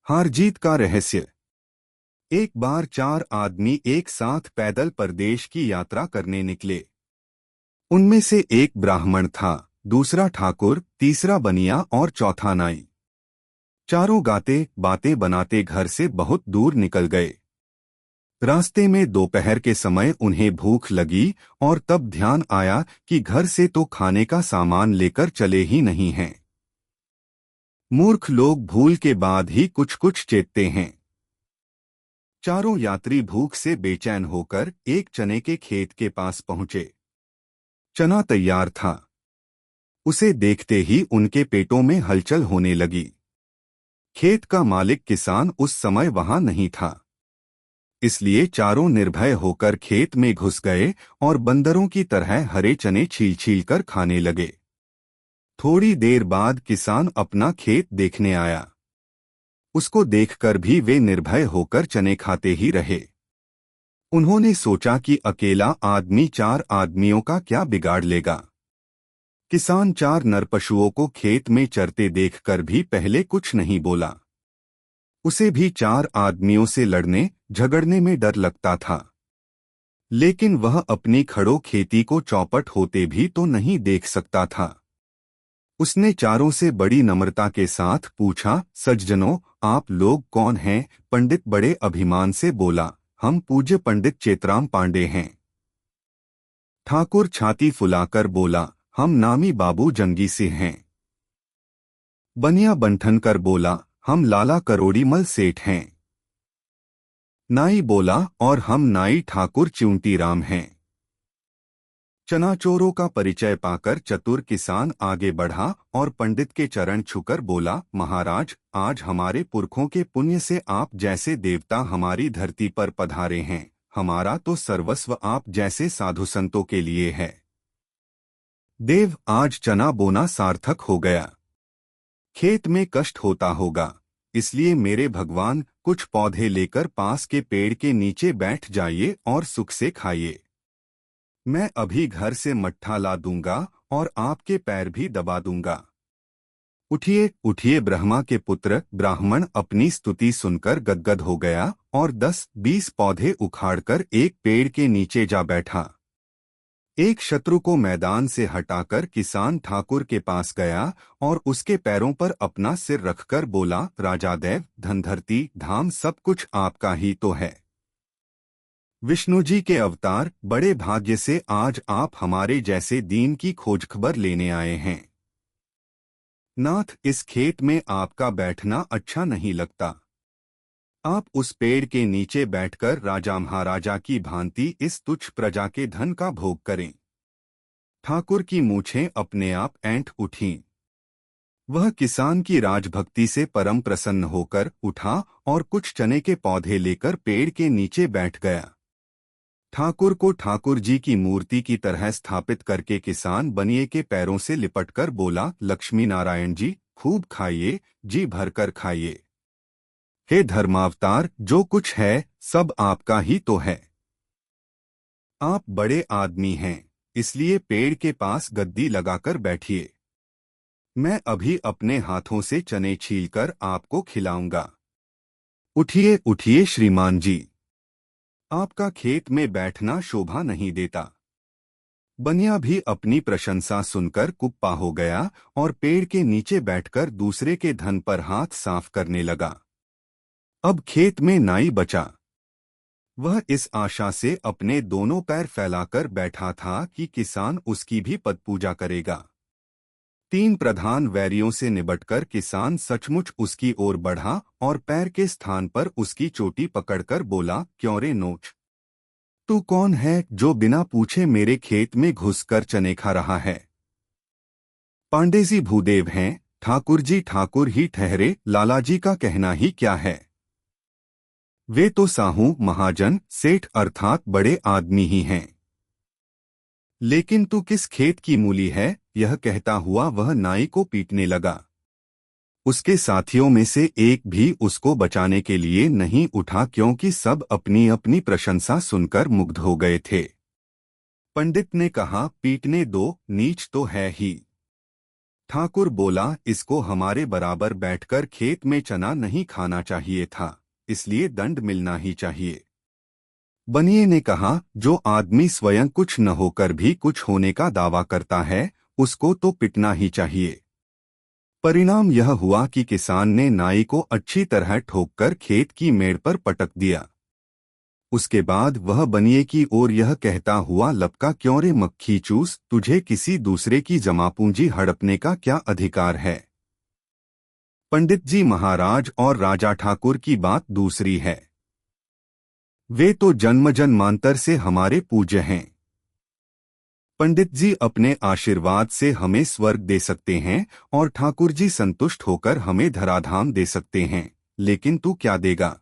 हार जीत का रहस्य। एक बार चार आदमी एक साथ पैदल परदेश की यात्रा करने निकले। उनमें से एक ब्राह्मण था, दूसरा ठाकुर, तीसरा बनिया और चौथा नाई। चारों गाते बातें बनाते घर से बहुत दूर निकल गए। रास्ते में दोपहर के समय उन्हें भूख लगी और तब ध्यान आया कि घर से तो खाने का सामान लेकर चले ही नहीं हैं। मूर्ख लोग भूल के बाद ही कुछ कुछ चेतते हैं। चारों यात्री भूख से बेचैन होकर एक चने के खेत के पास पहुंचे। चना तैयार था। उसे देखते ही उनके पेटों में हलचल होने लगी। खेत का मालिक किसान उस समय वहां नहीं था, इसलिए चारों निर्भय होकर खेत में घुस गए और बंदरों की तरह हरे चने छील छील कर खाने लगे। थोड़ी देर बाद किसान अपना खेत देखने आया। उसको देखकर भी वे निर्भय होकर चने खाते ही रहे। उन्होंने सोचा कि अकेला आदमी चार आदमियों का क्या बिगाड़ लेगा। किसान चार नर पशुओं को खेत में चरते देखकर भी पहले कुछ नहीं बोला। उसे भी चार आदमियों से लड़ने झगड़ने में डर लगता था, लेकिन वह अपनी खड़ो खेती को चौपट होते भी तो नहीं देख सकता था। उसने चारों से बड़ी नम्रता के साथ पूछा, सज्जनों, आप लोग कौन हैं? पंडित बड़े अभिमान से बोला, हम पूज्य पंडित चेतराम पांडे हैं। ठाकुर छाती फुलाकर बोला, हम नामी बाबू जंगी सिंह हैं। बनिया बंठन कर बोला, हम लाला करोड़ीमल सेठ हैं। नाई बोला, और हम नाई ठाकुर च्यूंटीराम हैं। चनाचोरों का परिचय पाकर चतुर किसान आगे बढ़ा और पंडित के चरण छूकर बोला, महाराज, आज हमारे पुरखों के पुण्य से आप जैसे देवता हमारी धरती पर पधारे हैं। हमारा तो सर्वस्व आप जैसे साधु संतों के लिए है। देव, आज चना बोना सार्थक हो गया। खेत में कष्ट होता होगा, इसलिए मेरे भगवान कुछ पौधे लेकर पास के पेड़ के नीचे बैठ जाइए और सुख से खाइए। मैं अभी घर से मट्ठा ला दूंगा और आपके पैर भी दबा दूंगा। उठिए उठिए। ब्रह्मा के पुत्र ब्राह्मण अपनी स्तुति सुनकर गदगद हो गया और 10-20 पौधे उखाड़कर एक पेड़ के नीचे जा बैठा। एक शत्रु को मैदान से हटाकर किसान ठाकुर के पास गया और उसके पैरों पर अपना सिर रखकर बोला, राजादेव, धनधरती धाम सब कुछ आपका ही तो है। विष्णु जी के अवतार, बड़े भाग्य से आज आप हमारे जैसे दीन की खोजखबर लेने आए हैं। नाथ, इस खेत में आपका बैठना अच्छा नहीं लगता। आप उस पेड़ के नीचे बैठकर राजा महाराजा की भांति इस तुच्छ प्रजा के धन का भोग करें। ठाकुर की मूछें अपने आप ऐंठ उठीं। वह किसान की राजभक्ति से परम प्रसन्न होकर उठा और कुछ चने के पौधे लेकर पेड़ के नीचे बैठ गया। ठाकुर को ठाकुर जी की मूर्ति की तरह स्थापित करके किसान बनिए के पैरों से लिपटकर बोला, लक्ष्मी नारायण जी, खूब खाइए, जी भरकर खाइए। हे धर्मावतार, जो कुछ है सब आपका ही तो है। आप बड़े आदमी हैं, इसलिए पेड़ के पास गद्दी लगाकर बैठिए। मैं अभी अपने हाथों से चने छीलकर आपको खिलाऊंगा। उठिए उठिए श्रीमान जी, आपका खेत में बैठना शोभा नहीं देता। बनिया भी अपनी प्रशंसा सुनकर कुप्पा हो गया और पेड़ के नीचे बैठकर दूसरे के धन पर हाथ साफ करने लगा। अब खेत में नाई बचा। वह इस आशा से अपने दोनों पैर फैलाकर बैठा था कि किसान उसकी भी पद पूजा करेगा। तीन प्रधान वैरियों से निबटकर किसान सचमुच उसकी ओर बढ़ा और पैर के स्थान पर उसकी चोटी पकड़कर बोला, क्यों रे नोच, तू कौन है जो बिना पूछे मेरे खेत में घुसकर चने खा रहा है? पांडे जी भूदेव हैं, ठाकुर जी ठाकुर ही ठहरे, लालाजी का कहना ही क्या है। वे तो साहू महाजन सेठ अर्थात बड़े आदमी ही हैं। लेकिन तू किस खेत की मूली है? यह कहता हुआ वह नाई को पीटने लगा। उसके साथियों में से एक भी उसको बचाने के लिए नहीं उठा, क्योंकि सब अपनी अपनी प्रशंसा सुनकर मुग्ध हो गए थे। पंडित ने कहा, पीटने दो, नीच तो है ही। ठाकुर बोला, इसको हमारे बराबर बैठकर खेत में चना नहीं खाना चाहिए था, इसलिए दंड मिलना ही चाहिए। बनिए ने कहा, जो आदमी स्वयं कुछ न होकर भी कुछ होने का दावा करता है, उसको तो पिटना ही चाहिए। परिणाम यह हुआ कि किसान ने नाई को अच्छी तरह ठोककर खेत की मेड़ पर पटक दिया। उसके बाद वह बनिए की ओर यह कहता हुआ लपका, क्यों रे मक्खी चूस, तुझे किसी दूसरे की जमापूंजी हड़पने का क्या अधिकार है? पंडित जी महाराज और राजा ठाकुर की बात दूसरी है। वे तो जन्म जन्मांतर से हमारे पूज्य हैं। पंडित जी अपने आशीर्वाद से हमें स्वर्ग दे सकते हैं और ठाकुर जी संतुष्ट होकर हमें धराधाम दे सकते हैं, लेकिन तू क्या देगा?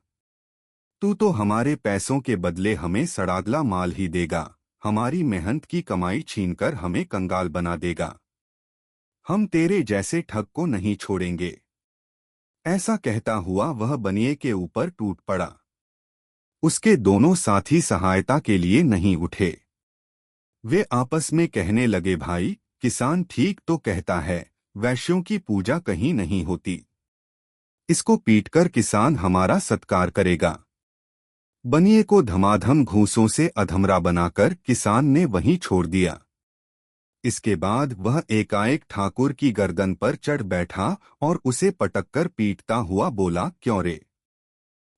तू तो हमारे पैसों के बदले हमें सड़ागला माल ही देगा, हमारी मेहनत की कमाई छीनकर हमें कंगाल बना देगा। हम तेरे जैसे ठग को नहीं छोड़ेंगे। ऐसा कहता हुआ वह बनिए के ऊपर टूट पड़ा। उसके दोनों साथी सहायता के लिए नहीं उठे। वे आपस में कहने लगे, भाई, किसान ठीक तो कहता है, वैश्यों की पूजा कहीं नहीं होती। इसको पीटकर किसान हमारा सत्कार करेगा। बनिए को धमाधम घूंसों से अधमरा बनाकर किसान ने वहीं छोड़ दिया। इसके बाद वह एकाएक ठाकुर की गर्दन पर चढ़ बैठा और उसे पटककर पीटता हुआ बोला, क्यों रे?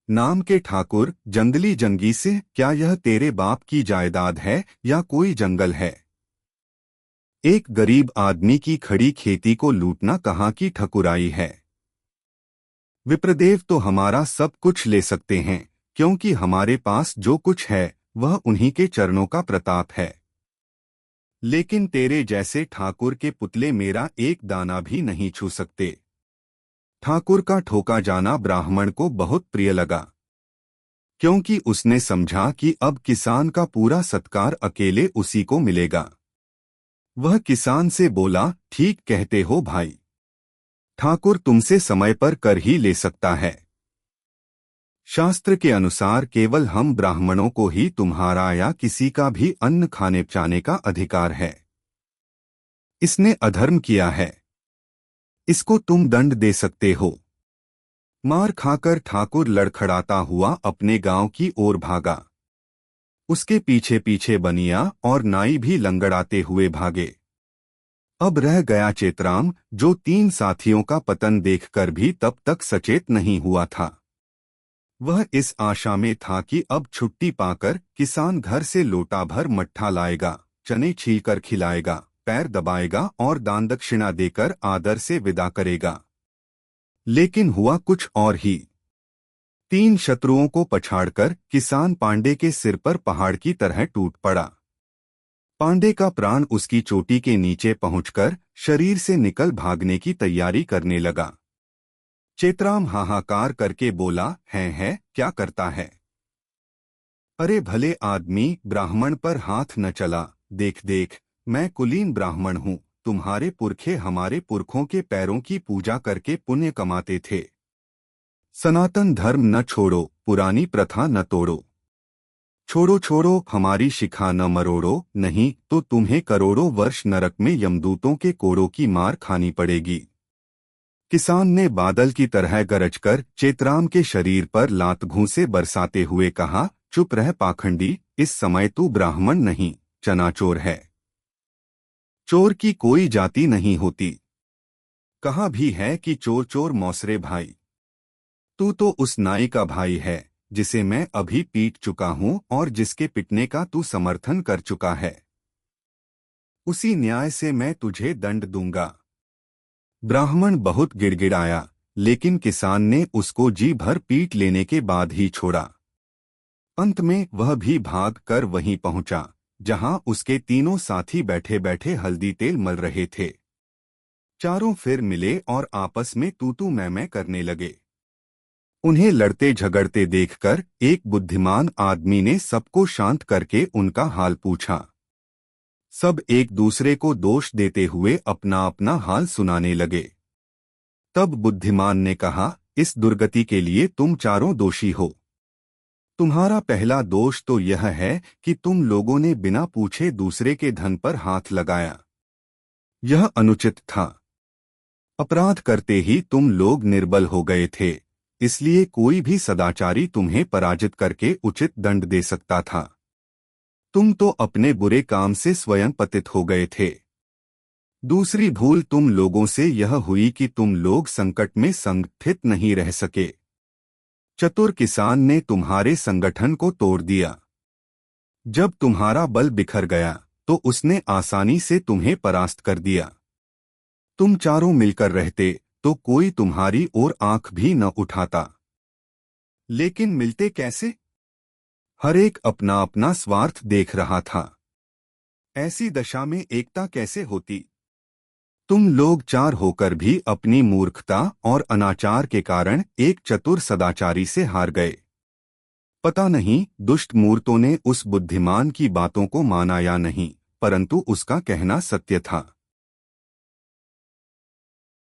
नाम के ठाकुर, जंगली जंगी से, क्या यह तेरे बाप की जायदाद है या कोई जंगल है? एक गरीब आदमी की खड़ी खेती को लूटना कहाँ की ठकुराई है? विप्रदेव तो हमारा सब कुछ ले सकते हैं, क्योंकि हमारे पास जो कुछ है वह उन्हीं के चरणों का प्रताप है। लेकिन तेरे जैसे ठाकुर के पुतले मेरा एक दाना भी नहीं छू सकते। ठाकुर का ठोका जाना ब्राह्मण को बहुत प्रिय लगा, क्योंकि उसने समझा कि अब किसान का पूरा सत्कार अकेले उसी को मिलेगा। वह किसान से बोला, ठीक कहते हो भाई, ठाकुर तुमसे समय पर कर ही ले सकता है। शास्त्र के अनुसार केवल हम ब्राह्मणों को ही तुम्हारा या किसी का भी अन्न खाने पचाने का अधिकार है। इसने अधर्म किया है, इसको तुम दंड दे सकते हो। मार खाकर ठाकुर लड़खड़ाता हुआ अपने गांव की ओर भागा। उसके पीछे पीछे बनिया और नाई भी लंगड़ाते हुए भागे। अब रह गया चेतराम, जो 3 साथियों का पतन देखकर भी तब तक सचेत नहीं हुआ था। वह इस आशा में था कि अब छुट्टी पाकर किसान घर से लोटा भर मट्ठा लाएगा, चने छीलकर खिलाएगा, पैर दबाएगा और दान दक्षिणा देकर आदर से विदा करेगा। लेकिन हुआ कुछ और ही। 3 शत्रुओं को पछाड़कर किसान पांडे के सिर पर पहाड़ की तरह टूट पड़ा। पांडे का प्राण उसकी चोटी के नीचे पहुंचकर शरीर से निकल भागने की तैयारी करने लगा। चेतराम हाहाकार करके बोला, है क्या करता है? अरे भले आदमी, ब्राह्मण पर हाथ न चला, देख देख, मैं कुलीन ब्राह्मण हूँ, तुम्हारे पुरखे हमारे पुरखों के पैरों की पूजा करके पुण्य कमाते थे। सनातन धर्म न छोड़ो, पुरानी प्रथा न तोड़ो। छोड़ो छोड़ो, हमारी शिखा न मरोड़ो, नहीं तो तुम्हें करोड़ों वर्ष नरक में यमदूतों के कोड़ों की मार खानी पड़ेगी। किसान ने बादल की तरह गरजकर चेतराम के शरीर पर लात घूंसे बरसाते हुए कहा, चुप रह पाखंडी, इस समय तू ब्राह्मण नहीं, चनाचोर है। चोर की कोई जाति नहीं होती। कहा भी है कि चोर चोर मौसरे भाई। तू तो उस नाई का भाई है जिसे मैं अभी पीट चुका हूं और जिसके पिटने का तू समर्थन कर चुका है। उसी न्याय से मैं तुझे दंड दूंगा। ब्राह्मण बहुत गिड़गिड़ाया, लेकिन किसान ने उसको जी भर पीट लेने के बाद ही छोड़ा। अंत में वह भी भाग कर वहीं पहुंचा जहां उसके तीनों साथी बैठे बैठे हल्दी तेल मल रहे थे। चारों फिर मिले और आपस में तू मैं करने लगे। उन्हें लड़ते झगड़ते देखकर एक बुद्धिमान आदमी ने सबको शांत करके उनका हाल पूछा। सब एक दूसरे को दोष देते हुए अपना अपना हाल सुनाने लगे। तब बुद्धिमान ने कहा, इस दुर्गति के लिए तुम चारों दोषी हो। तुम्हारा पहला दोष तो यह है कि तुम लोगों ने बिना पूछे दूसरे के धन पर हाथ लगाया। यह अनुचित था। अपराध करते ही तुम लोग निर्बल हो गए थे, इसलिए कोई भी सदाचारी तुम्हें पराजित करके उचित दंड दे सकता था। तुम तो अपने बुरे काम से स्वयं पतित हो गए थे। दूसरी भूल तुम लोगों से यह हुई कि तुम लोग संकट में संगठित नहीं रह सके। चतुर किसान ने तुम्हारे संगठन को तोड़ दिया। जब तुम्हारा बल बिखर गया तो उसने आसानी से तुम्हें परास्त कर दिया। तुम चारों मिलकर रहते तो कोई तुम्हारी ओर आंख भी न उठाता। लेकिन मिलते कैसे? हर एक अपना अपना स्वार्थ देख रहा था। ऐसी दशा में एकता कैसे होती? तुम लोग चार होकर भी अपनी मूर्खता और अनाचार के कारण एक चतुर सदाचारी से हार गए। पता नहीं दुष्ट मूर्तों ने उस बुद्धिमान की बातों को माना या नहीं, परंतु उसका कहना सत्य था।